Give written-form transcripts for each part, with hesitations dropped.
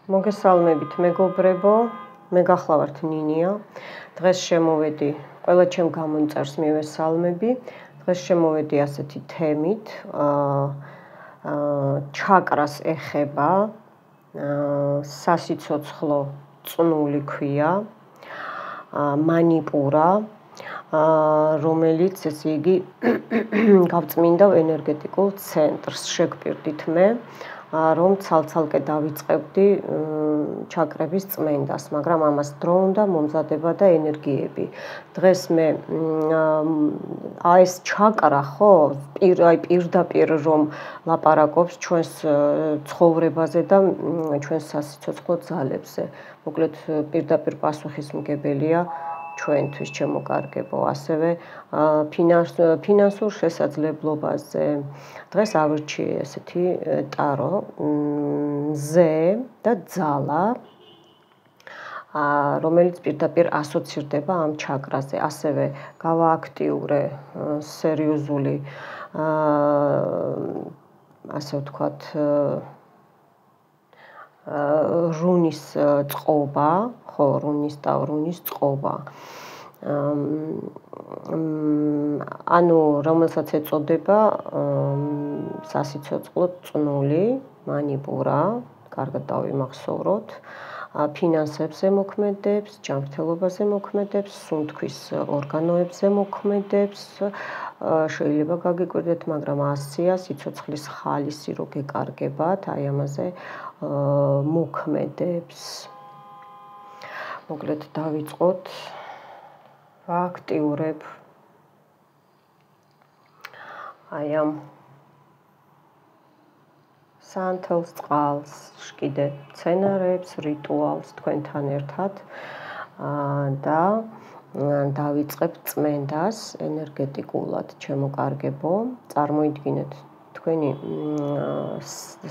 მოგესალმებით მეგობრებო, მე გახლავართ ნინია. დღეს შემოვედი, ყველა ჩემ გამომწერს მივესალმები. დღეს შემოვედი ასეთი თემით, ჩაკრას ეხება, სასიცოცხლო წნული ქვია, მანიპურა, რომელიც ესე იგი გავწმინდა ენერგეტიკულ ცენტრს შეგვპირდით მე. რომ ცალ-ცალკე დავიწყებდი ჩაკრების წმენდას, მაგრამ ამას დრო უნდა მომზადება და ენერგიები. დღეს მე ეს ჩაკრა ხო, პირდაპირ რომ ლაპარაკობს ჩვენს ცხოვრებაზე და ჩვენს სასიცოცხლო ძალებზე. მოკლედ პირდაპირ პასუხისმგებელია ჩვენთვის ჩემოკარგებო, ასევე ფინანსურ შესაძლებლობაზე. დღეს ავირჩიე ესეთი ტარო ზე და ძალა, რომელიც პირდაპირ ასოცირდება ამ ჩაკრაზე. ასევე გავააქტიურე სერიოზული ასე ვთქვათ რუნის წყობა, ხო, რუნის წყობა. ანუ რომელსაც ეწოდება სასიცოცხლო წნული მანიპურა, კარგად დავიმახსოვროთ, ფინანსებზე მოქმედებს, ჯანმრთელობაზე მოქმედებს, სუნთქვის ორგანოებზე მოქმედებს, შეიძლება გაგიკვირდეთ, მაგრამ ასია სიცოცხლის ხალისი რო გეკარგებათ, აი ამაზე მოქმედებს. მოკლედ დავიწყოთ, ვააქტიურებ აი ამ სანთელს, წყალს, კიდე მცენარეებს, რიტუალს თქვენთან ერთად და დავიწყებ წმენდას ენერგეტიკულად ჩემოკარგებო. წარმოიდგინეთ თქვენი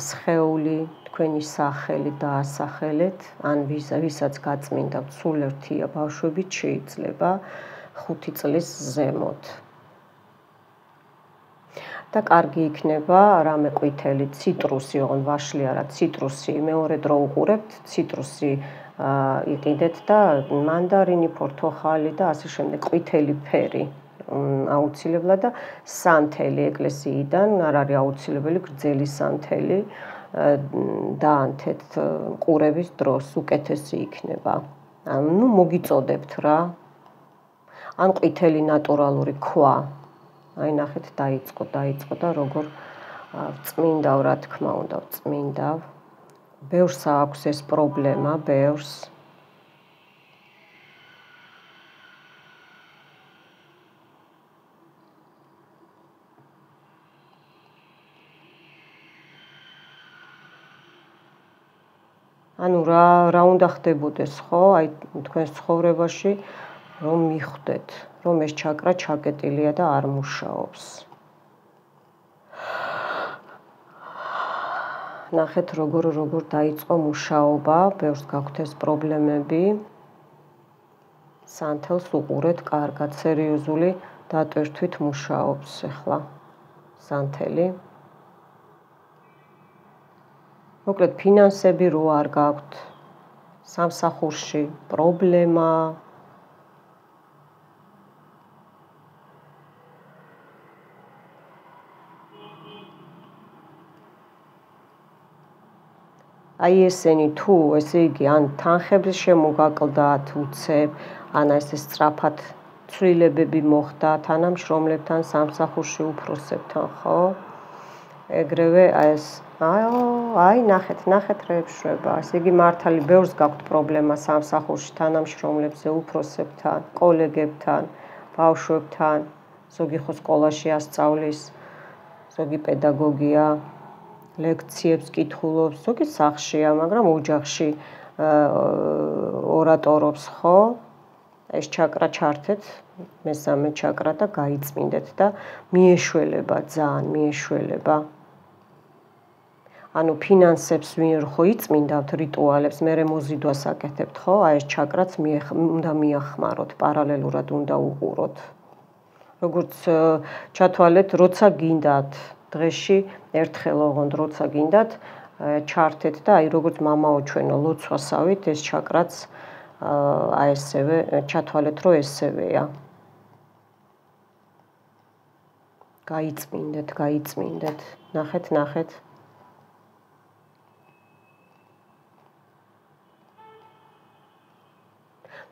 სხეული, თქვენი სახელი დაასახელეთ, ან ვისაც გაწმინდავთ, სულ ერთია, ბავშვებით შეიძლება 5 წლის ზემოთ. და კარგი იქნება რამე ყვითელი, ციტრუსი, ოღონდ ვაშლი არა, ციტრუსი, მეორე დრო უყურებთ, ციტრუსი იყიდეთ და მანდარინი, პორტოხალი და ასე შემდეგ, ყვითელი ფერი აუცილებლად და სანთელი ეკლესიიდან, არ არის აუცილებელი გრძელი სანთელი დაანთეთ ყურების დროს, უკეთესი იქნება. ანუ მოგიწოდებთ რა. ან ყვითელი ნატურალური ქვა. აი ნახეთ, დაიწყო და როგორ წმინდავ, რა თქმა უნდა, წმინდავ. ბევრს აქვს ეს პრობლემა, ბევრს. ანუ რა უნდა ხდებოდეს, ხო? აი თქვენს ცხოვრებაში რომ მიხვდეთ, რომ ეს ჩაკრა ჩაკეტილია და არ მუშაობს. ნახეთ როგორ დაიწყო მუშაობა, ბევრს გაქვთ ეს პრობლემები. სანთელს უყურეთ კარგად, სერიოზული დატვირთვით მუშაობს ახლა სანთელი. მოკლედ ფინანსები რო არ გაქვთ, სამსახურში პრობლემა, აი ესენი თუ, ესე იგი, ან თანხების შემოგაკლდათ უცებ, ან ესე სწრაფად ცვლილებები მოხდა თანამშრომლებთან, სამსახურში უფროსებთან, ხო? ეგრევე ეს აი ნახეთ რა ეშვება. ესე იგი მართალი ბევრს გაქვთ პრობლემა სამსახურში, თანამშრომლებზე, უფროსებთან, კოლეგებთან, ბავშვებთან, ზოგი ხო სკოლაში ასწავლის, ზოგი პედაგოგია, ლექციებს კითხულობს, ზოგი სახლშია, მაგრამ ოჯახში ორატორობს, ხო? ეს ჩაკრა ჩართეთ, მესამე ჩაკრა და გაიწმინდეთ და მიეშველება, ძალიან მიეშველება. ანუ ფინანსებს ვინ ხო იწმინდავთ რიტუალებს, მერე მოზიდვას აკეთებთ, ხო? აი ეს ჩაკრაც უნდა მიახმაროთ, პარალელურად უნდა უყუროთ. როგორც ჩათვალეთ, როცა გინდათ დღეში ერთხელ ოღონდ როცა გინდათ ჩართეთ და აი როგორც მამაო ჩვენო ლოცვასავით ეს ჩაკრაც აი ესევე ჩათვალეთ რომ ესევეა. გაიწმინდეთ. ნახეთ.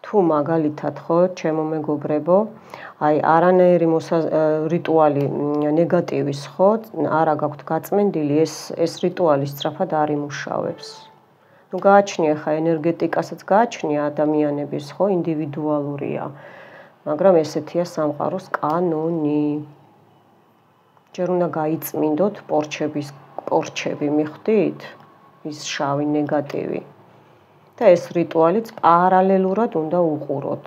თუ მაგალითად ხო ჩემო მეგობრებო აი არანაირი რიტუალი ნეგატივის ხო არა გაქვთ გაწმენდილი ეს რიტუალი სწრაფად არ იმუშავებს. ნუ გააჩნია ხა ენერგეტიკასაც გააჩნია ადამიანების ხო ინდივიდუალურია. მაგრამ ესეთია სამყაროს კანონი. ჯერ უნდა გაიწმინდოთ პორჩები მიხვდით? ის შავი ნეგატივი. და ეს რიტუალიც პარალელურად უნდა უყუროთ.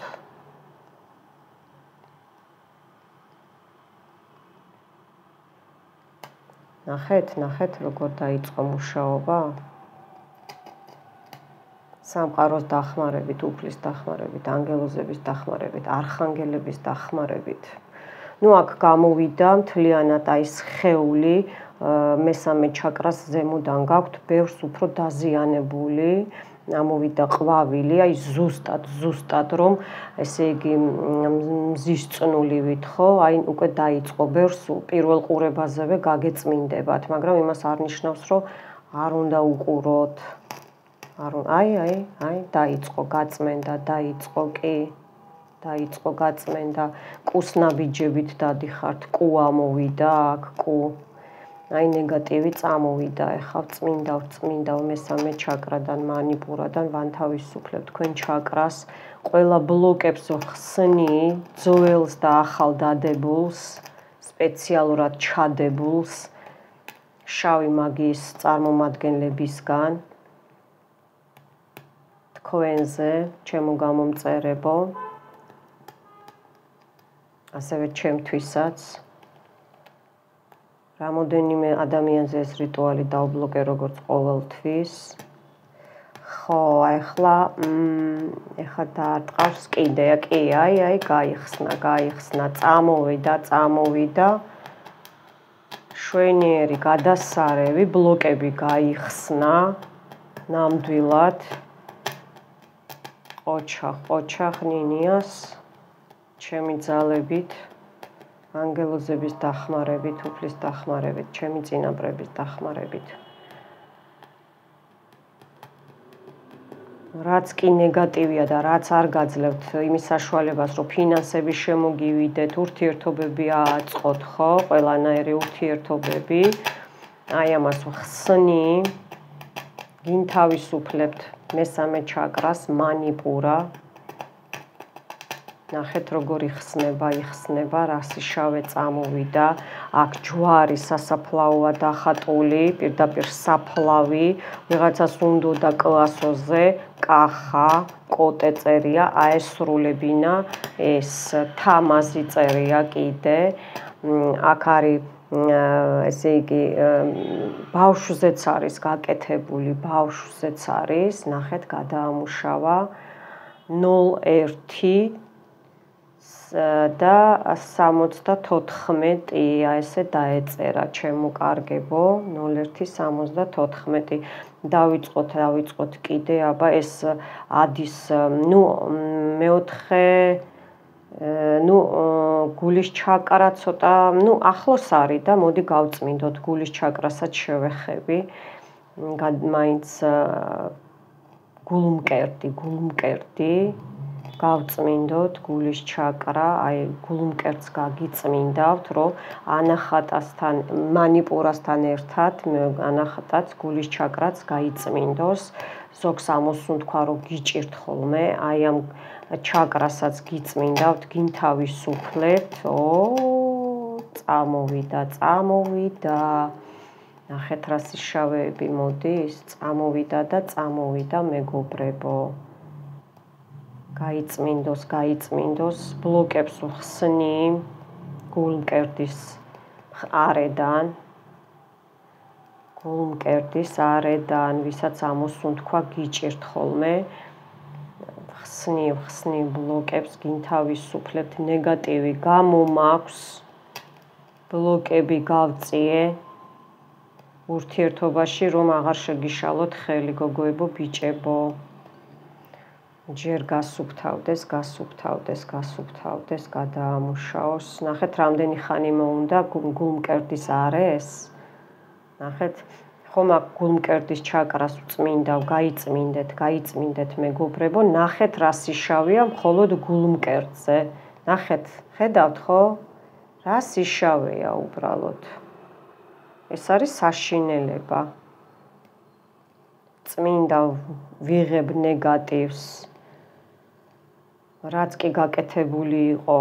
ნახეთ როგორ დაიწყო მუშაობა. სამყაროს დახმარებით, უფლის დახმარებით, ანგელოზების დახმარებით, არხანგელების დახმარებით. ნუ აქ გამოვიდა მთლიანად აი სხეული მესამე ჩაკრას ზემოდან გაქვთ ბევრს უფრო დაზიანებული. ამოვიდა ყვავილი, აი ზუსტად რომ ესე იგი მზის წნულივით ხო, აი უკვე დაიწყო ბევრს პირველ ყურებაზევე გაგეწმინდებათ, მაგრამ იმას არ ნიშნავს რომ არ უნდა უყუროთ. აი დაიწყო გაწმენდა, დაიწყო გაწმენდა, კუს ნაბიჯებით დადიხართ, კუ ამოვიდა აქ, კუ აი ნეგატივი წამოვიდა, ეხლა წმინდავ მესამე ჩაკრადან, მანიპურადან ვანთავისუფლებ თქვენ ჩაკრას, ყველა ბლოკებს ხსნი, ძველს და ახალ დადებულს, სპეციალურად ჩადებულს, შავი მაგიის წარმომადგენლებისგან, თქვენზე, ჩემო გამომწერებო, ასევე ჩემთვისაც. რამოდენიმე ადამიანზე ეს რიტუალი დაუბლოკე როგორც ყოველთვის. ხო, ეხლა დაარტყავს კიდე, კი, აი გაიხსნა, წამოვიდა. შვენიერი გადასარევი, ბლოკები გაიხსნა, ნამდვილად. ოჩახ ნინიას, ჩემი ძალებით. ანგელოზების დახმარებით, უფლის დახმარებით, ჩემი წინაპრების დახმარებით. რაც კი ნეგატივია და რაც არ გაძლევთ იმის საშუალებას, რომ ფინანსები შემოგივიდეთ, ურთიერთობები ააწყოთ, ხო, ყველანაირი ურთიერთობები. აი ამას ხსნი, გინ თავისუფლებთ მესამე ჩაკრას, მანიპურა. ნახეთ როგორ იხსნება, რასი შავე წამოვიდა, აქ ჯვარი სასაფლაოა დახატული, პირდაპირ საფლავი, ვიღაცას უნდოდა კლასოზე, კახა, კოტე წერია, აესრულებინა, ეს თამაზი წერია კიდე, აქ არის ესე იგი ბავშვზეც არის გაკეთებული, ბავშვზეც არის, ნახეთ გადაამუშავა 01 და 74 ესე დაეწერა ჩემო კარგებო 01-74 დავიწყოთ კიდე აბა ეს ადის ნუ მეოთხე ნუ გულის ჩაკრა ცოტა ნუ ახლოს არის და მოდი გავწმინდოთ გულის ჩაკრასაც შევეხები მაინც გულმკერდი გავწმინდოთ გულის ჩაკრა, აი გულმკერდს გაგიწმინდავთ, რომ ანახატასთან, მანიპურასთან ერთად, ანახატაც გულის ჩაკრაც გაიწმინდოს. ზოგს ამოსუნთქვა, რომ გიჭირთ ხოლმე, აი ამ ჩაკრასაც გიწმინდავთ, გინ თავისუფლებთ. წამოვიდა. ნახეთ რა სიშავეები მოდის, წამოვიდა მეგობრებო. გაიწმინდოს, ბლოკებს ხსნი გულმკერდის არედან, ვისაც ამოსუნთქვა გიჭირთ ხოლმე. ხსნი ბლოკებს, გინ თავისუფლებთ, ნეგატივი გამომაქვს, ბლოკები გავწიე. ურთიერთობაში რომ აღარ შეგიშალოთ ხელი გოგოებო ბიჭებო ჯერ გასუფთავდეს გადაამუშაოს ნახეთ რამდენი ხანი მოუნდა გულმკერდის არეს ნახეთ ხომ აქ გულმკერდის ჩაკრას წმინდავ გაიწმინდეთ მეგობრებო ნახეთ რა სიშავია მხოლოდ გულმკერდზე ნახეთ ხედავთ ხო რა სიშავეა უბრალოდ ეს არის საშინელება წმინდა ვიღებ ნეგატივს რაც კი გაკეთებული იყო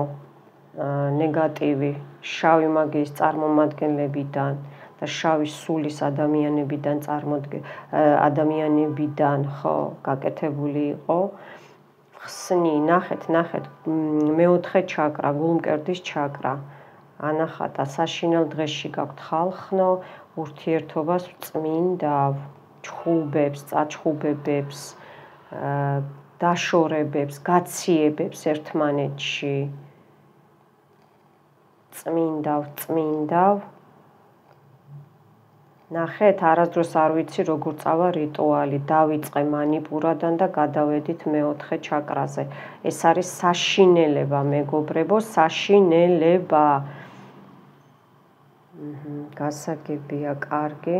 ნეგატივი შავი მაგიის წარმომადგენლებიდან და შავი სულის ადამიანებიდან ხო გაკეთებული იყო ხსნი ნახეთ მეოთხე ჩაკრა გულმკერდის ჩაკრა ანახატა საშინელ დღეში გაქვთ ხალხნო ურთიერთობას წმინდავ ჩხუბებს წაჩხუბებებს დაშორებებს გაციებებს ერთმანეთში წმინდავ ნახეთ არასდროს არ ვიცი როგორ წავა რიტუალი დავიწყე მანიპურადან და გადავედით მეოთხე ჩაკრაზე ეს არის საშინელება მეგობრებო საშინელება გასაგებია კარგი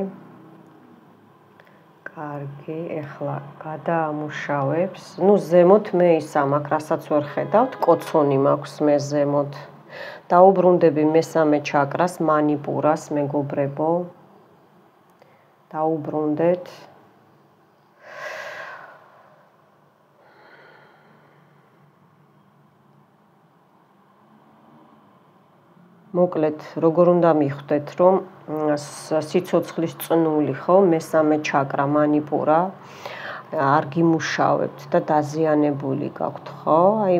ეხლა გადაამუშავებს ნუ ზემოთ მე ის ამაკ რასაც ვერ ხედავთ კოცონი მაქვს მე ზემოთ დაუბრუნდები მესამე ჩაკრას მანიპურას მეგობრებო დაუბრუნდეთ მოკლედ როგორ უნდა მიხვდეთ რომ სიცოცხლის წნული ხო მესამე ჩაკრა მანიპურა არ გიმუშავებთ და დაზიანებული გაქვთ ხო აი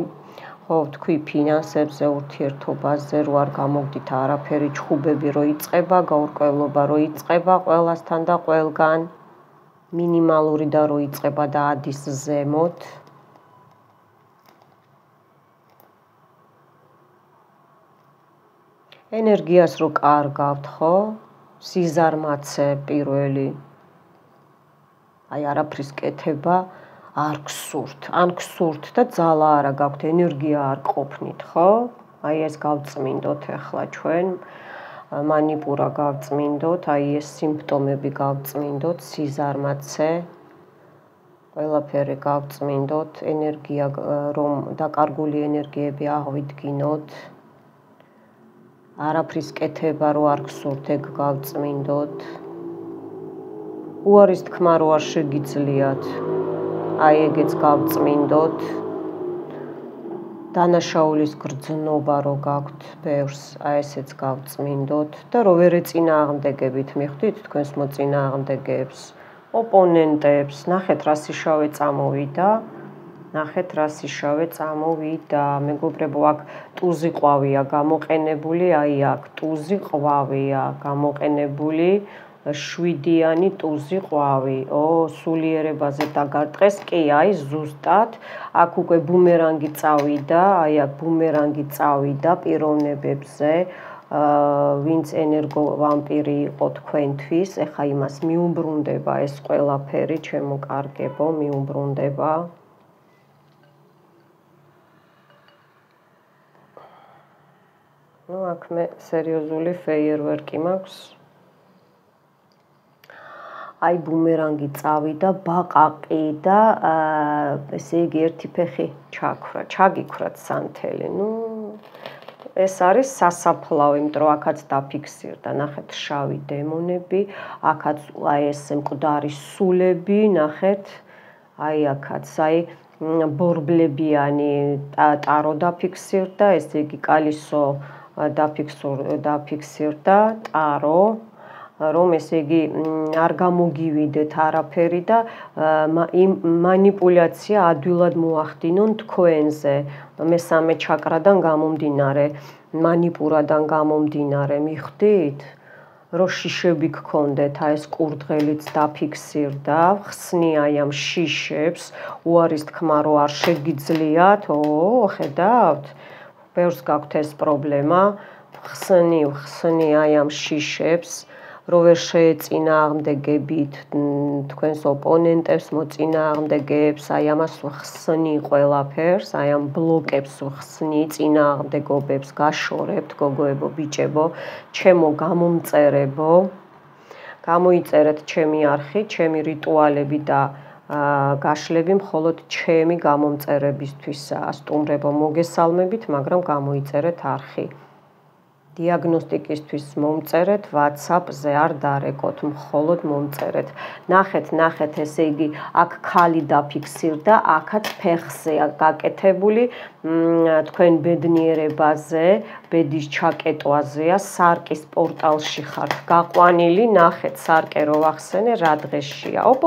ხო თქვი ფინანსებზე ურთიერთობაზე რო არ გამოგდით არაფერი ჩხუბები რო იწყება გაურკვევლობა რო იწყება ყველასთან და ყველგან მინიმალური და რო იწყება და ადის ზემოთ ენერგიას რო კარგავთ ხო სიზარმაცე პირველი აი არაფრის კეთება არ გსურთ ან გსურთ და ძალა არა გაქვთ ენერგია არ ყოფნით ხო აი ეს გავწმინდოთ ახლა ჩვენ მანიპურა გავწმინდოთ აი ეს სიმპტომები გავწმინდოთ სიზარმაცე ყველაფერი გავწმინდოთ ენერგია რომ დაკარგული ენერგიები აღვიდგინოთ არაფრის კეთება რო არ გსურთ ეგ გავწმინდოთ უარის თქმა რო არ შეგიძლიათ აი ეგეც გავწმინდოთ დანაშაულის გრძნობა რო გაქვთ ბევრს აი ესეც გავწმინდოთ და რო ვერ ეწინააღმდეგებით მიხვდით თქვენს მოწინააღმდეგეებს ოპონენტებს ნახეთ რა სიშავე წამოვიდა მეგობრებო აქ ტუზი ყვავია გამოყენებული აი აქ ტუზი ყვავია გამოყენებული 7-იანი ტუზი ყვავი სულიერებაზე დაგარტყეს კი აი ზუსტად აქ უკვე ბუმერანგი წავიდა აი აქ ბუმერანგი წავიდა პიროვნებებზე ვინც ენერგო ვამპირი იყო თქვენთვის ეხა იმას მიუბრუნდება ეს ყველაფერი ჩემო კარგებო მიუბრუნდება ნუ აქ მე სერიოზული ფეიერვერკი მაქვს აი ბუმერანგი წავიდა ბაყაყი და ესე იგი ერთი ფეხი ჩაგიქვრათ სანთელი ნუ ეს არის სასაფლაო იმიტომ რომ აქაც დაფიქსირდა ნახეთ შავი დემონები აქაც აი ეს მკვდარი სულები ნახეთ აი აქაც აი ბორბლებიანი ტარო დაფიქსირდა ესე იგი კალისო დაფიქსირდა ტარო რომ ესე იგი არ გამოგივიდეთ არაფერი და მანიპულაცია ადვილად მოახდინონ თქვენზე მესამე ჩაკრადან გამომდინარე მანიპურადან გამომდინარე მიხვდით რომ შიშები გქონდეთ აი ეს კურდღელიც დაფიქსირდა ხსნი აი ამ შიშებს უარის თქმა რო არ შეგიძლიათ ხედავთ ბევრს გაქვთ ეს პრობლემა ხსნი აი ამ შიშებს რომ ვერ შეეწინააღმდეგებით თქვენს ოპონენტებს, მოწინააღმდეგეებს, აი ამას ხსნი ყველაფერს, აი ამ ბლოკებს ხსნი, წინააღმდეგობებს გაშორებთ, გოგოებო, ბიჭებო, ჩემო გამომწერებო, გამოიწერეთ ჩემი არხი, ჩემი რიტუალები და გაშლები მხოლოდ ჩემი გამომწერებისთვისაა. სტუმრებო, მოგესალმებით, მაგრამ გამოიწერეთ არხი. დიაგნოსტიკისთვის მომწერეთ, WhatsApp-ზე არ დარეკოთ, მხოლოდ მომწერეთ. ნახეთ, ესე იგი, აქ ქალი დაფიქსირდა, აქაც ფეხზეა გაკეთებული, თქვენ ბედნიერებაზე, ბედის ჩაკეტვაზეა, სარკის პორტალში ხართ გაყვანილი, ნახეთ, სარკე რო ვახსენე, რა დღეშია. ოპ,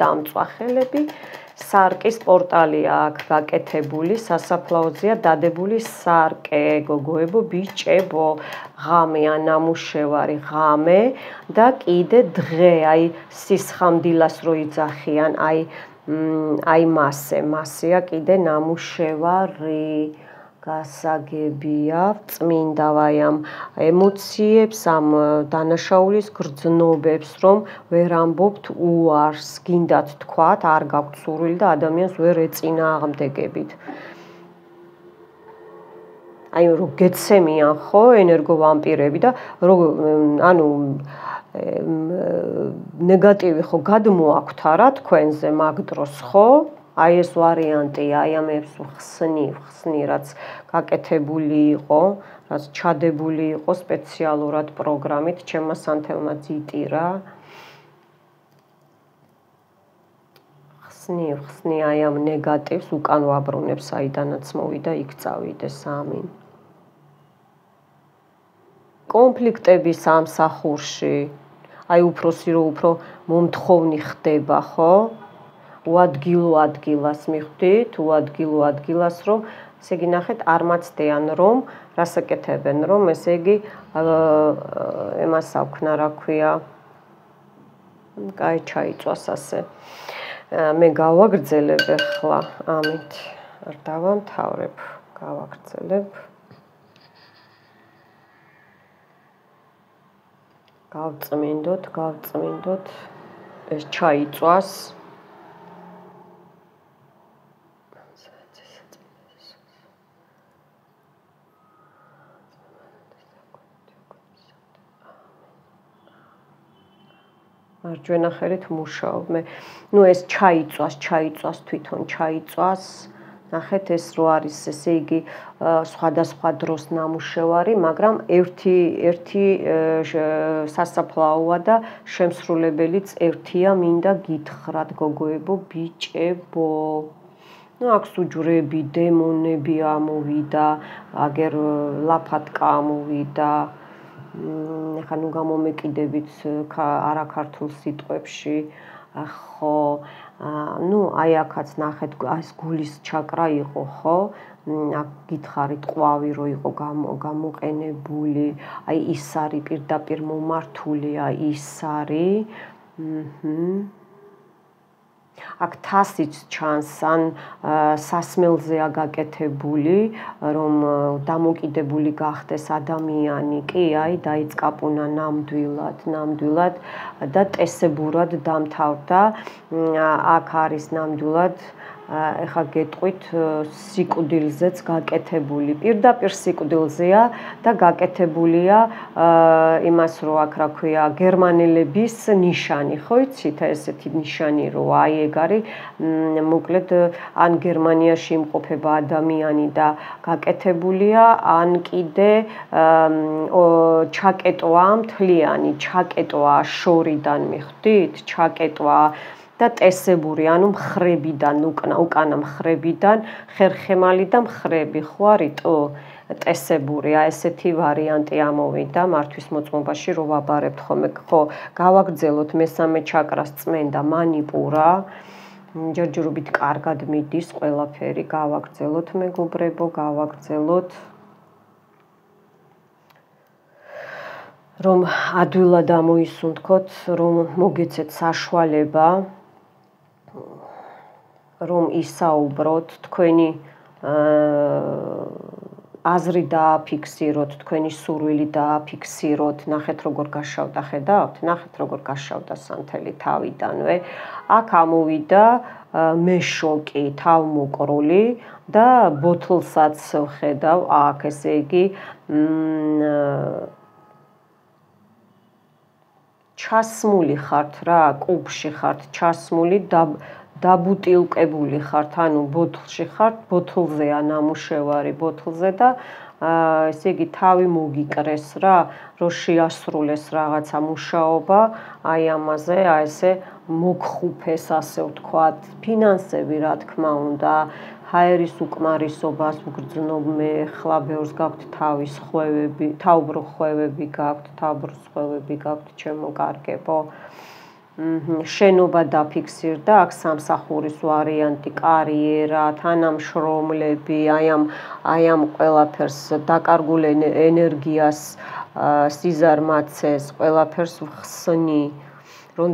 დამწვახელები. სარკის პორტალია აქ გაკეთებული, სასაფლაოზეა დადებული სარკე, გოგოებო, ბიჭებო, ღამეა ნამუშევარი, ღამე და კიდე დღე, აი სისხამდილას რო იძახიან, აი მასეა კიდე ნამუშევარი. გასაგებია, წმინდა ვაი ამ ემოციებს, ამ დანაშაულის გრძნობებს, რომ ვერ ამბობთ უარს, გინდათ თქვათ, არ გაქვთ სურვილი და ადამიანს ვერ ეწინააღმდეგებით. აი რომ გეცემიან ხო ენერგოვამპირები და ანუ ნეგატივი ხო გადმოაქვთ არა თქვენზე მაგ დროს ხო? აი ეს ვარიანტია, აი ამებს ხსნი, რაც გაკეთებული იყო, რაც ჩადებული იყო სპეციალურად პროგრამით, ჩემმა სანთელმა ძიტირა. ხსნი აი ამ ნეგატივს უკან ვაბრუნებს, აიდანაც მოვიდა, იქ წავიდეს, ამინ. კონფლიქტები სამსახურში, აი უფროსი რო უფრო მომთხოვნი ხდება, ხო? უადგილო ადგილას მიხვდით, უადგილო ადგილას რომ ესე იგი ნახეთ არ მაცდიან რომ რას აკეთებენ რომ ესე იგი ემას აქვნა რა ქვია კაი ჩაიწვას ასე მე გავაგრძელებ ახლა ამით არ დავამთავრებ გავაგრძელებ გავწმინდოთ ეს ჩაიწვას მარჯვენა ხელით მუშაობ მე. ნუ ეს ჩაიწვას თვითონ ჩაიწვას. ნახეთ ეს რო არის ესე იგი სხვადასხვა დროს ნამუშევარი, მაგრამ ერთი სასაფლაოა და შემსრულებელიც ერთია, მინდა გითხრათ გოგოებო, ბიჭებო. ნუ აქ სუჯრები, დემონები ამოვიდა, აგერ ლაფატკა ამოვიდა. ეხლა ნუ გამომეკიდებით არაქართულ სიტყვებში ხო ნუ აი აქაც ნახეთ ეს გულის ჩაკრა იყო ხო აქ გითხარით ყვავი რო იყო გამოყენებული აი ის არის პირდაპირ მომართულია ის არის აქ თასიც ჩანს ან სასმელზეა გაკეთებული რომ დამოკიდებული გახდეს ადამიანი კი აი დაიწყაპუნა ნამდვილად და ტესებურად დამთავრდა აქ არის ნამდვილად ეხა გეტყვით სიკვდილზეც გაკეთებული პირდაპირ სიკვდილზეა და გაკეთებულია იმას რო აქ რა ქვია გერმანელების ნიშანი ხო იცით ესეთი ნიშანი რო აი ეგ არის მოკლედ ან გერმანიაში იმყოფება ადამიანი და გაკეთებულია ან კიდე ჩაკეტვა მთლიანი ჩაკეტვა შორიდან მიხვდით ჩაკეტვა და ტესებური, ანუ მხრებიდან, უკანა მხრებიდან, ხერხემალი და მხრები, ხო არისო? ტესებური, ესეთი ვარიანტი ამოვიდა მართვის მოწმობაში, რო ვაბარებთ ხოლმე, ხო, გავაგრძელოთ მესამე ჩაკრას წმენდა მანიპურა. ჯერჯერობით კარგად მიდის ყველაფერი, გავაგრძელოთ მეგობრებო, გავაგრძელოთ. რომ ადვილად ამოისუნთქოთ, რომ მოგეცეთ საშუალება რომ ისაუბროთ თქვენი აზრი დააფიქსიროთ, თქვენი სურვილი დააფიქსიროთ, ნახეთ როგორ გაშავდა, ხედავთ? ნახეთ როგორ გაშავდა სანთელი თავიდანვე. აქ ამოვიდა მეშოკი, თავმოყრული და ბოთლსაც ხედავ აქ, ესე იგი ჩასმული ხართ რა, კუბში ხართ ჩასმული, დაბუტილკებული ხართ, ანუ ბოთლში ხართ, ბოთლზეა ნამუშევარი ბოთლზე და ესე იგი თავი მოგიკრეს რა, რომ შეასრულეს რაღაცა მუშაობა, აი ამაზე, აი ესე მოგხუფეს, ასე ვთქვათ, ფინანსები რა თქმა უნდა, ჰაერის უკმარისობას ვგრძნობ მე, ხლა ბევრს გაქვთ თავის ხვევები, თავბრო ხვევები გაქვთ, თავბრო ხვევები გაქვთ, ჩემო კარგებო. შენობა დაფიქსირდა, აქ სამსახურის ვარიანტი, კარიერა, თანამშრომლები, აი ამ ყველაფერს დაკარგულ ენერგიას, სიზარმაცეს, ყველაფერს ვხსნი, რომ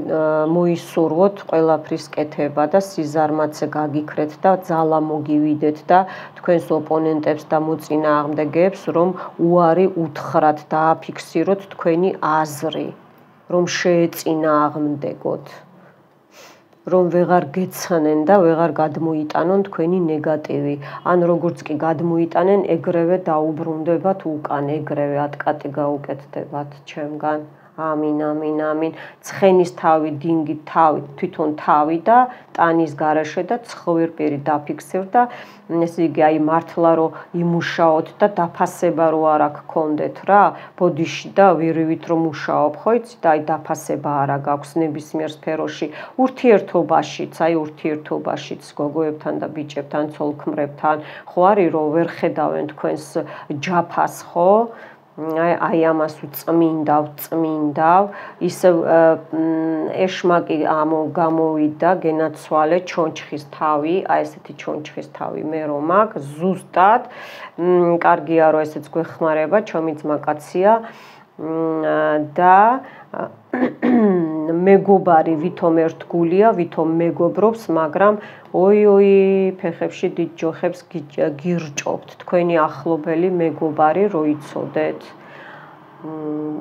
მოისურვოთ ყველაფრის კეთება და სიზარმაცე გაგიქრეთ და ძალა მოგივიდეთ და თქვენს ოპონენტებს და მოწინააღმდეგეებს რომ უარი უთხრათ და აფიქსიროთ თქვენი აზრი, რომ შეეწინააღმდეგოთ, რომ ვეღარ გეცანენ და ვეღარ გადმოიტანონ თქვენი ნეგატივი, ან როგორც კი გადმოიტანენ, ეგრევე დაუბრუნდებათ უკან, ეგრევე ატკატი გაუკეთდებათ ჩემგან. ამინ, ამინ, ამინ. ცხენის თავი, დინგით თავი, თვითონ თავი და ტანის გარეშე და ცხვირპირი დაფიქსირდა. ესე იგი, აი მართლა რომ იმუშაოთ და დაფასება რო არ გქონდეთ რა, ბოდიში და ვირივით რომ მუშაობ, ხო იცით, აი დაფასება არა გაქვს ნებისმიერ სფეროში, ურთიერთობაშიც, აი ურთიერთობაშიც გოგოებთან და ბიჭებთან, ცოლ-ქმრებთან, ხო არის რომ ვერ ხედავენ თქვენს ჯაფას, ხო? აი ამას წმინდავ, ისევ ეშმაკი გამოვიდა, გენაცვალე ჩონჩხის თავი, აი ესეთი ჩონჩხის თავი მე რომ აქვს, ზუსტად, კარგია რომ ესეც გვეხმარება, ჩემი ძმაკაცია და მეგობარი ვითომ ერთგულია, ვითომ მეგობრობს, მაგრამ ой, ფეხებში დიდ ჯოხებს გირჭობთ, თქვენი ახლობელი მეგობარი რო იცოდეთ.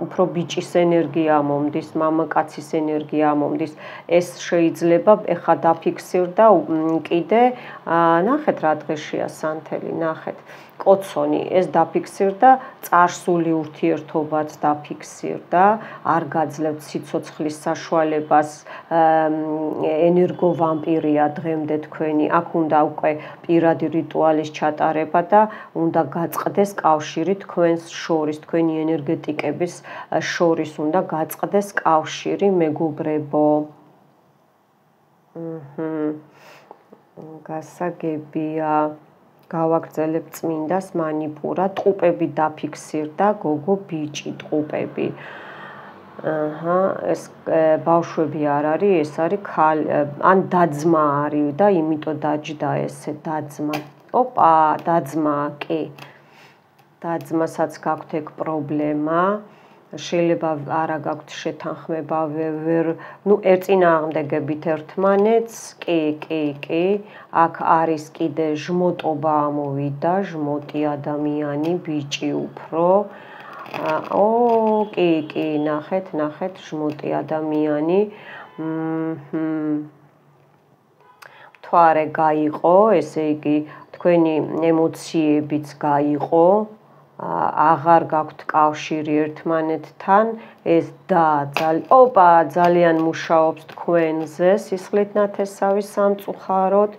უფრო ბიჭის ენერგია მომდის, მამაკაცის ენერგია მომდის. ეს შეიძლება ეხა დაფიქსირდა კიდე, ნახეთ რა დღეშია სანთელი, ნახეთ. კოცონი ეს დაფიქსირდა, წარსული ურთიერთობაც დაფიქსირდა, არ გაძლევთ სიცოცხლის საშუალებას, ენერგოვამპირია დღემდე თქვენი, აქ უნდა უკვე პირადი რიტუალის ჩატარება და უნდა გაწყდეს კავშირი თქვენს შორის, თქვენი ენერგეტიკების შორის უნდა გაწყდეს კავშირი, მეგობრებო. გასაგებია. გავაგრძელებ წმინდას მანიპურა, ტყუპები დაფიქსირდა, გოგო ბიჭი, ტყუპები. ეს ბავშვები არ არის, ეს არის ან დაძმა არის და იმიტომ დაჯდა ესე დაძმა. ოპა, დაძმა, კი. დაძმასაც გაქვთ ეგ პრობლემა. შეიძლება არა გაქვთ შეთანხმება, ერწინააღმდეგებით ერთმანეთს, კი. აქ არის კიდე ჟმოტობა ამოვიდა, ჟმოტი ადამიანი, ბიჭი უფრო. კი, ნახეთ, ჟმოტი ადამიანი. მთვარე გაიყო, ესე იგი, თქვენი ემოციებიც გაიყო. აღარ გაქვთ კავშირი ერთმანეთთან, ეს ძალიან მუშაობს თქვენზე, სისხლით ნათესავი სამწუხაროდ,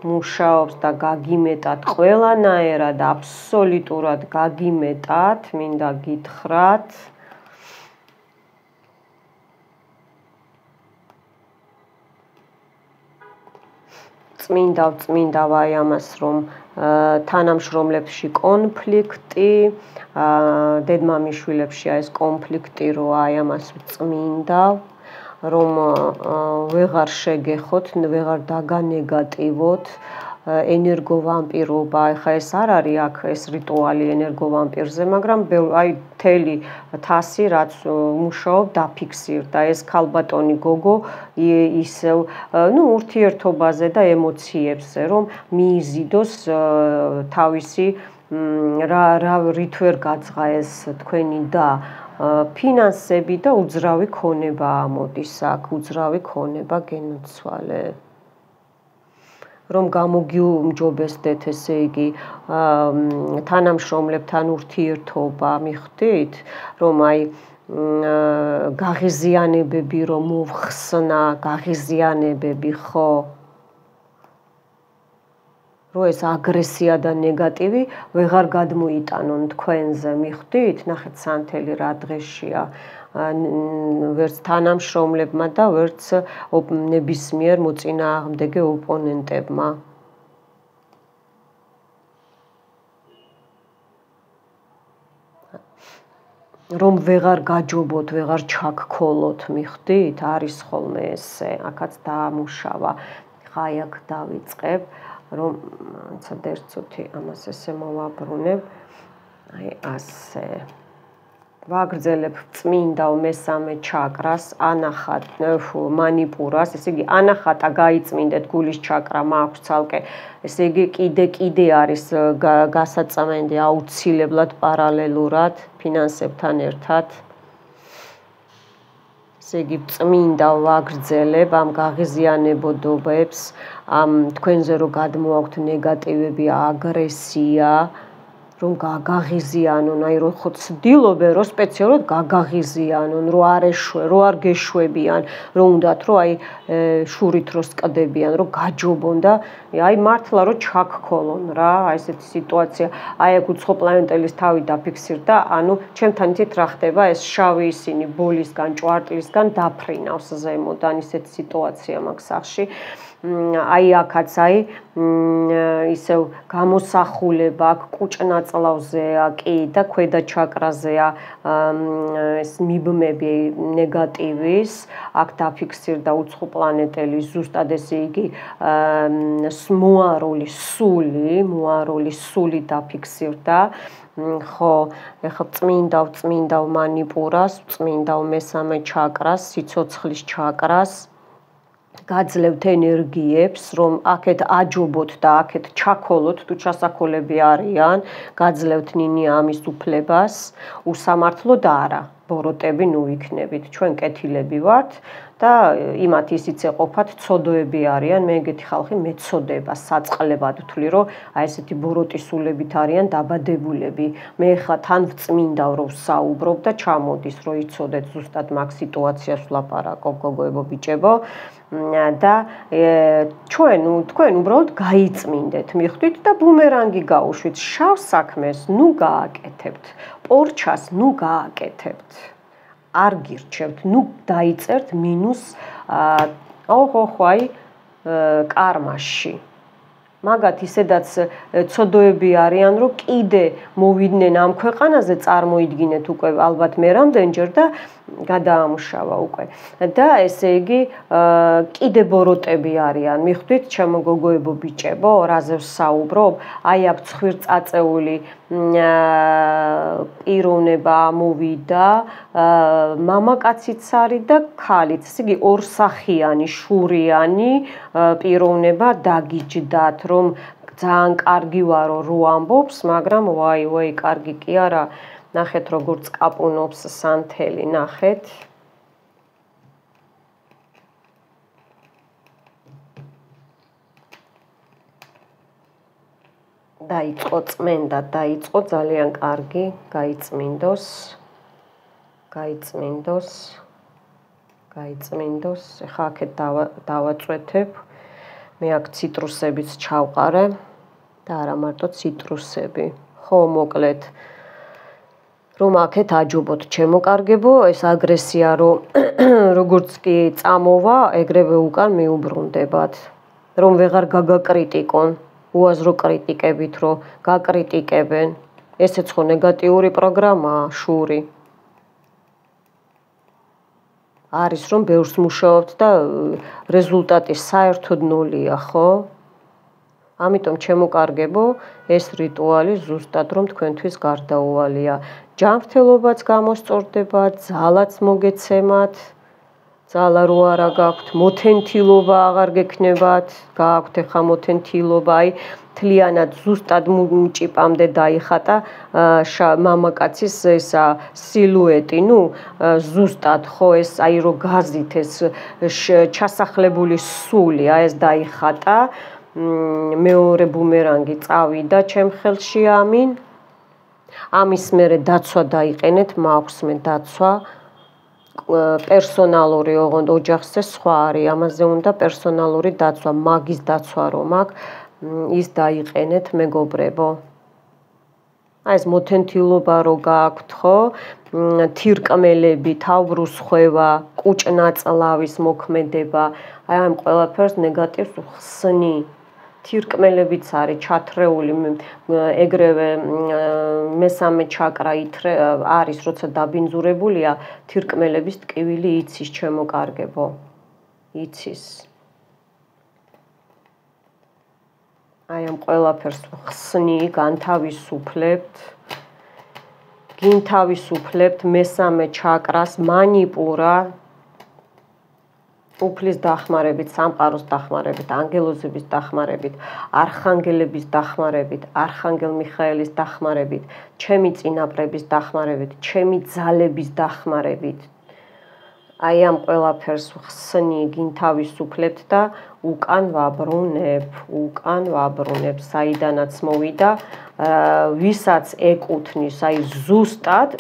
მუშაობს და გაგიმეტად ყველანაირად, აბსოლუტურად გაგიმეტად, მინდა გითხრათ. წმინდავ აი ამას რომ თანამშრომლებში კონფლიქტი, დედმამიშვილებში ეს კონფლიქტი რო აი ამას წმინდავ, რომ ვეღარ შეგეხოთ, ვეღარ დაგანეგატივოთ, ენერგოვამპირობა, ეხა ეს არ არის აქ ეს რიტუალი ენერგოვამპირზე, მაგრამ აი მთელი თასი რაც მუშაობ დაფიქსირდა, ეს ქალბატონი გოგო ისევ, ურთიერთობაზე და ემოციებზე, რომ მიიზიდოს თავისი რით ვერ გაძღა ეს თქვენი და ფინანსები და უძრავი ქონება ამოდის აქ, უძრავი ქონება გენოცვალე. რომ გამოგიუმჯობესდეთ, ესე იგი, თანამშრომლებთან ურთიერთობა, მიხვდით, რომ აი გაღიზიანებები რომ მოვხსნა, გაღიზიანებები, ხო? რომ ეს აგრესია და ნეგატივი ვეღარ გადმოიტანონ თქვენზე, მიხვდით? ნახეთ სანთელი რა დღეშია. ვერც თანამშრომლებმა და ვერც ნებისმიერ მოწინააღმდეგე ოპონენტებმა. რომ ვეღარ გაჯობოთ, ვეღარ ჩაგქოლოთ, მიხვდით? არის ხოლმე ესე, აქაც დაამუშავა. ხა აქ დავიწყებ, რომ ცოტა ერთსუთი ამას ესე მოვაბრუნებ. აი ასე. ვაგრძელებ წმინდა მესამე ჩაკრას, ანახატ მანიპურას, ესე იგი ანახატა გაიწმინდეთ გულის ჩაკრა მაქვს ცალკე. ესე იგი კიდე არის გასაწმენდი აუცილებლად პარალელურად ფინანსებთან ერთად. ესე იგი წმინდა ვაგრძელებ ამ გაღიზიანებოდობებს, ამ თქვენზე რო გადმოაქვთ ნეგატივები, აგრესია, რომ გაღიზიანონ, აი რო ხო ცდილობენ, რომ სპეციალურად გაღიზიანონ, რომ არ გეშვებიან, რომ უნდათ რომ აი შურით რო სკდებიან, რომ გაჯობონ და აი მართლა რომ ჩაგქოლონ რა, აი ესეთი სიტუაცია. აი აქ უცხო პლანეტელის თავი დაფიქსირდა, ანუ ჩემთან იცით რა ხდება, ეს შავი ისინი ბოლისგან, ჭვარტლისგან დაფრინავს ზემოდან, ისეთი სიტუაცია მაქვს სახში. აი აქაც აი ისევ გამოსახულება აქ კუჭნაწლავზეა კი და ქვედა ჩაკრაზეა ეს მიბმები ნეგატივის აქ დაფიქსირდა უცხო პლანეტელი ზუსტად ესე იგი მოარული სული დაფიქსირდა ხო ეხლა წმინდავ მანიპურას წმინდავ მესამე ჩაკრას სიცოცხლის ჩაკრას გაძლევთ ენერგიებს, რომ აქეთ აჯობოთ და აქეთ ჩაქოლოთ, თუ ჩასაქოლები არიან, გაძლევთ ნინი ამის უფლებას, უსამართლოდ არა, ბოროტები ნუ იქნებით, ჩვენ კეთილები ვართ და იმათ ისიც ეყოფათ, ცოდოები არიან, მე ეგეთი ხალხი მეცოდება, საწყლებად ვთვლი, რომ აი ესეთი ბოროტისულებით არიან დაბადებულები. მე ხა თან ვწმინდავ, რომ ვსაუბრობ და ჩამოდის, რომ იცოდეთ ზუსტად მაგ სიტუაციას ვლაპარაკობ, გოგოებო, ბიჭებო. და თქვენ უბრალოდ გაიწმინდეთ, მიხვდით და ბუმერანგი გაუშვით. შავ საქმეს ნუ გააკეთებთ, პორჩას ნუ გააკეთებთ. არ გირჩევთ, ნუ დაიწერთ მინუს აი კარმაში. მაგათ ისედაც ცოდოები არიან, რომ კიდე მოვიდნენ ამ ქვეყანაზე, წარმოიდგინეთ უკვე ალბათ მე რამდენჯერ და გადაამუშავა უკვე. და ესე იგი კიდე ბოროტები არიან. მიხვდით, ჩემო გოგოებო, ბიჭებო, რაზე ვსაუბრობ? აი აქ ცხვირწაწეული პიროვნება ამოვიდა, მამაკაციც არის და ქალიც. ესე იგი ორსახიანი, შურიანი პიროვნება დაგიჯდათ, რომ ძალიან კარგი ვარო რო ამბობს, მაგრამ ვაი, კარგი კი არა. ნახეთ როგორც კაპუნობს სანთელი, ნახეთ. დაიწყო წმენდა, დაიწყო ძალიან კარგი, გაიწმინდოს. ეხლა აქეთ დავაწვეთებ. მე აქ ციტრუსებიც ჩავყარე და არა მარტო ციტრუსები. ხო, მოკლედ რომ აქეთ აჯობოთ ჩემოკარგებო, ეს აგრესია როგორც კი წამოვა, ეგრევე უკან მიუბრუნდებათ. რომ ვეღარ გაგაკრიტიკონ, უაზრო კრიტიკებით რომ გაკრიტიკებენ. ესეც ხო ნეგატიური პროგრამაა, შური. არის რომ ბევრს მუშაობთ და რეზულტატი საერთოდ ნულია, ხო? ამიტომ ჩემოკარგებო, ეს რიტუალი ზუსტად რომ თქვენთვის გარდაუვალია. ჯანმრთელობაც გამოსწორდება, ძალაც მოგეცემათ, ძალა რო არა გაქვთ, მოთენთილობა აღარ გექნებათ, გააქვთ ახლა მოთენთილობა, აი თლიანად ზუსტად მჭიპამდე დაიხატა მამაკაცის ესა სილუეტი, ზუსტად ხო ეს აი რო გაზით ეს ჩასახლებული სული, აი ეს დაიხატა, მეორე ბუმერანგი წავიდა ჩემ ხელში ამინ. ამის მერე დაცვა დაიყენეთ, მაქვს მე დაცვა პერსონალური ოღონდ ოჯახზე სხვა არის, ამაზე უნდა პერსონალური დაცვა, მაგის დაცვა რომ აქვს, ის დაიყენეთ მეგობრებო. აი ეს მოთენთილობა რო გააქვთ ხო, თირკმელები, თავბრუსხვევა, კუჭნაწლავის მოქმედება, აი ამ ყველაფერს ნეგატივს ხსნი. თირკმელებიც არის ჩათრეული, ეგრევე მესამე ჩაკრა არის, როცა დაბინძურებულია, თირკმელების ტკივილი იცის ჩემო კარგებო. იცის. აი ამ ყველაფერს ხსნი, განთავისუფლებთ. გინთავისუფლებთ მესამე ჩაკრას, მანიპურა, უფლის დახმარებით, სამყაროს დახმარებით, ანგელოზების დახმარებით, არხანგელების დახმარებით, არხანგელ მიხაელის დახმარებით, ჩემი წინაპრების დახმარებით, ჩემი ძალების დახმარებით. აი ამ ყველაფერს ხსნი, გინთავისუფლებთ და უკან ვაბრუნებ, საიდანაც მოვიდა, ვისაც ეკუთვნის, აი ზუსტად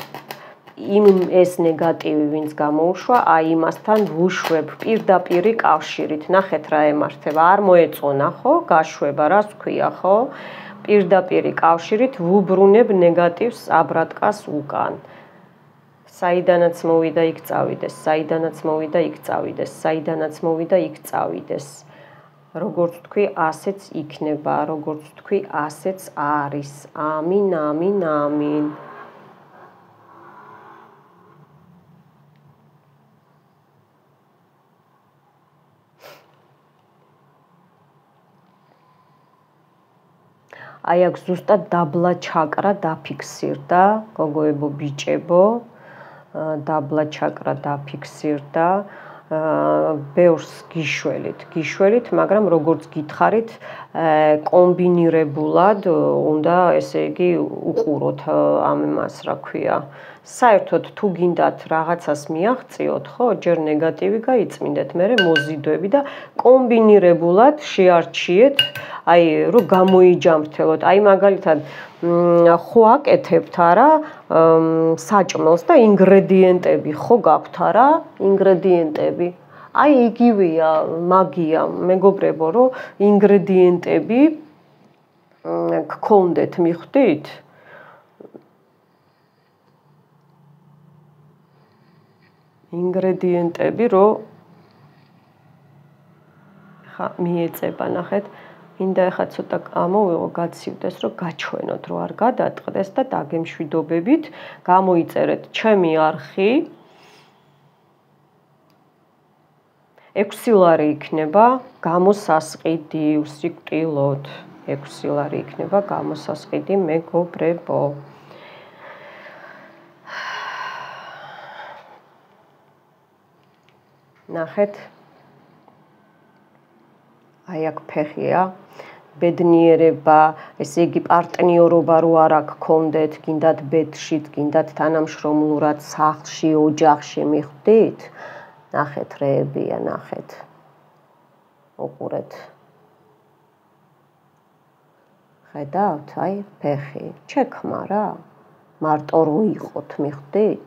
ეს ნეგატივი ვინც გამოუშვა, აი იმასთან ვუშვებ პირდაპირი კავშირით. ნახეთ რა ემართება, არ მოეწონა ხო, გაშვება, რას ქვია ხო? პირდაპირი კავშირით ვუბრუნებ ნეგატივს აბრატკას უკან. საიდანაც მოვიდა იქ წავიდეს, საიდანაც მოვიდა იქ წავიდეს, საიდანაც მოვიდა იქ წავიდეს. როგორც თქვი, ასეც იქნება, როგორც თქვი, ასეც არის. ამინ, ამინ, ამინ. აი აქ ზუსტად დაბლა ჩაკრა დაფიქსირდა, გოგოებო, ბიჭებო, დაბლა ჩაკრა დაფიქსირდა, ბევრს გიშველით, მაგრამ როგორც გითხარით, კომბინირებულად უნდა, ესე იგი, უყუროთ ამ მას, რა ქვია. საერთოდ თუ გინდათ რაღაცას მიაღწიოთ, ხო, ჯერ ნეგატივი გაიწმინდეთ, მერე მოზიდვები და კომბინირებულად შეარჩიეთ, აი რომ გამოიჯამრთელოთ. აი მაგალითად ხო აკეთებთ არა საჭმელს და ინგრედიენტები ხო გაქვთ არა ინგრედიენტები. აი იგივეა მაგია, მეგობრებო, რომ ინგრედიენტები გქონდეთ, მიხვდით? ინგრედიენტები რომ ხა მიეწება, ნახეთ. მინდა ახლა ცოტა გამოვიღო, გაცივდეს, რომ გაჩვენოთ, რომ არ გადაწყდეს და დაგემშვიდობებით, გამოიწერეთ ჩემი არხი. 6 ლარი იქნება გამოსასყიდი, უსიკვდილოდ. 6 ლარი იქნება გამოსასყიდი, მეგობრებო. ნახეთ. აი აქ ფეხია. ბედნიერება, ესე იგი პარტნიორობა რო არ გქონდეთ, გინდათ ბედშიც, გინდათ თანამშრომლურად, სახლში, ოჯახში, მიხვდით? ნახეთ რეებია, ნახეთ. უყურეთ. ხედავთ, აი ფეხი, ჩექმა რა. მარტო რო იყოთ, მიხვდით?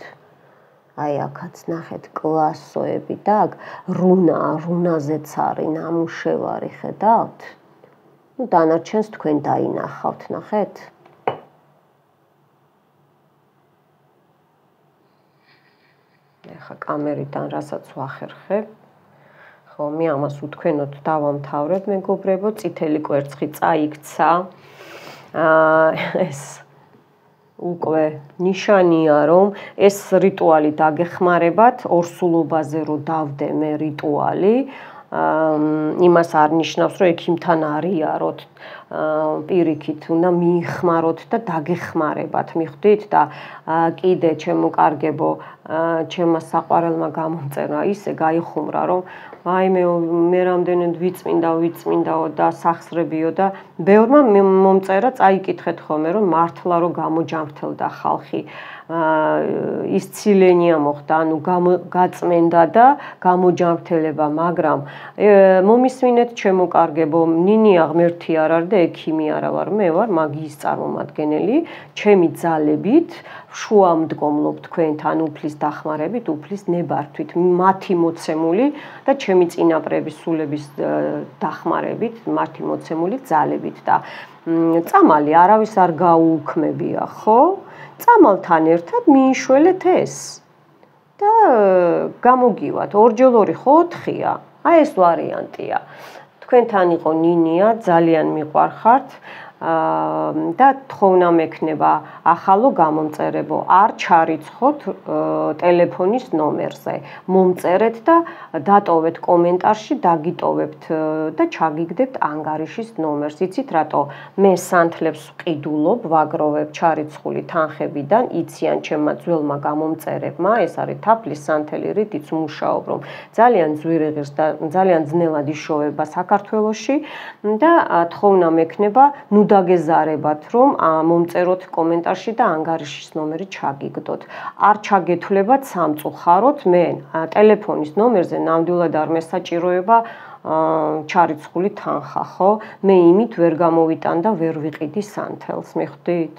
აი აქაც ნახეთ კლასოები და რუნაზეც არის ნამუშევარი, ხედავთ? დანარჩენს თქვენ დაინახავთ, ნახეთ? ეხა კამერიდან რასაც ვახერხებ, ხო, მე ამას უთქვენოთ დავამთავრებ, მეგობრებო, წითელი კვერცხი წაიქცა. ეს უკვე ნიშანია, რომ ეს რიტუალი დაგეხმარებათ, ორსულობაზე რო დავდე მე რიტუალი, იმას არ ნიშნავს, რომ ექიმთან არიაროთ, პირიქით უნდა მიიხმაროთ და დაგეხმარებათ, მიხვდით და კიდე ჩემო კარგებო, ჩემმა საყვარელმა გამომწერა ისე გაიხუმრა, რომ აი მე რამდენად ვიწმინდაო და სახსრებიო და ბევრმა მომწერა, წაიკითხეთ ხოლმე, რომ მართლა რომ გამოჯამრთელდა ხალხი. ისცილენია მოხდა, ანუ გაწმენდა და გამოჯამრთელება, მაგრამ მომისმინეთ ჩემო კარგებო, ნინია ღმერთი არ არის და ექიმი არა ვარ, მე ვარ მაგიის წარმომადგენელი, ჩემი ძალებით შუამდგომლობ თქვენთან უფლის დახმარებით, უფლის ნებართვით, მათი მოცემული და ჩემი წინაპრების სულების დახმარებით, მათი მოცემული ძალებით და წამალი არავის არ გაუუქმებია, ხო? წამალთან ერთად მიიშველეთ ეს და გამოგივათ, ორჯერ ორი ხო 4-ია, აი ეს ვარიანტია. თქვენთან იყო ნინია, ძალიან მიყვარხართ და თხოვნა მექნება ახალო გამომწერებო, არ ჩარიცხოთ ტელეფონის ნომერზე, მომწერეთ და დატოვეთ კომენტარში, დაგიტოვებთ და ჩაგიგდებთ ანგარიშის ნომერს. იცით რატო? მე სანთლებს ვყიდულობ, ვაგროვებ ჩარიცხული თანხებიდან, იციან ჩემმა ძველმა გამომწერებმა, ეს არის თაფლის სანთელი, რითიც მუშაობ, რომ ძალიან ძვირიღირს და ძალიან ძნელად იშოვება საქართველოში და თხოვნა მექნება ნუ დაგეზარებათ, რომ მომწეროთ კომენტარში და ანგარიშის ნომერი ჩაგიგდოთ. არ ჩაგეთვლებათ სამწუხაროდ, მე ტელეფონის ნომერზე ნამდვილად არ მესაჭიროება ჩარიცხული თანხა, ხო? მე იმით ვერ გამოვიტან და ვერ ვიყიდი სანთელს, მიხვდით?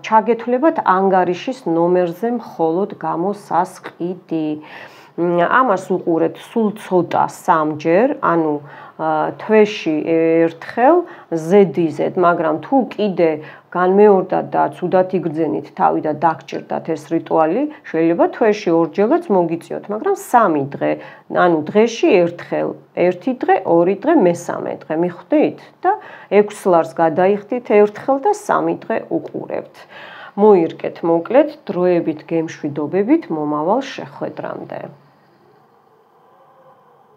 ჩაგეთვლებათ ანგარიშის ნომერზე მხოლოდ გამოსასყიდი. ამას უყურეთ სულ ცოტა 3ჯერ, ანუ თვეში ერთხელ ზედიზედ, მაგრამ თუ კიდე განმეორდათ და ცუდად იგრძენით თავი და დაგჭირდათ ეს რიტუალი, შეიძლება თვეში 2ჯერაც მოგიწიოთ, მაგრამ 3 დღე, ანუ დღეში ერთხელ, 1 დღე, 2 დღე, მესამე დღე, მიხვდით? და 6 ლარს გადაიხდით ერთხელ და 3 დღე უყურებთ. მოირკეთ მოკლედ დროებით გემშვიდობებით მომავალ შეხვედრამდე.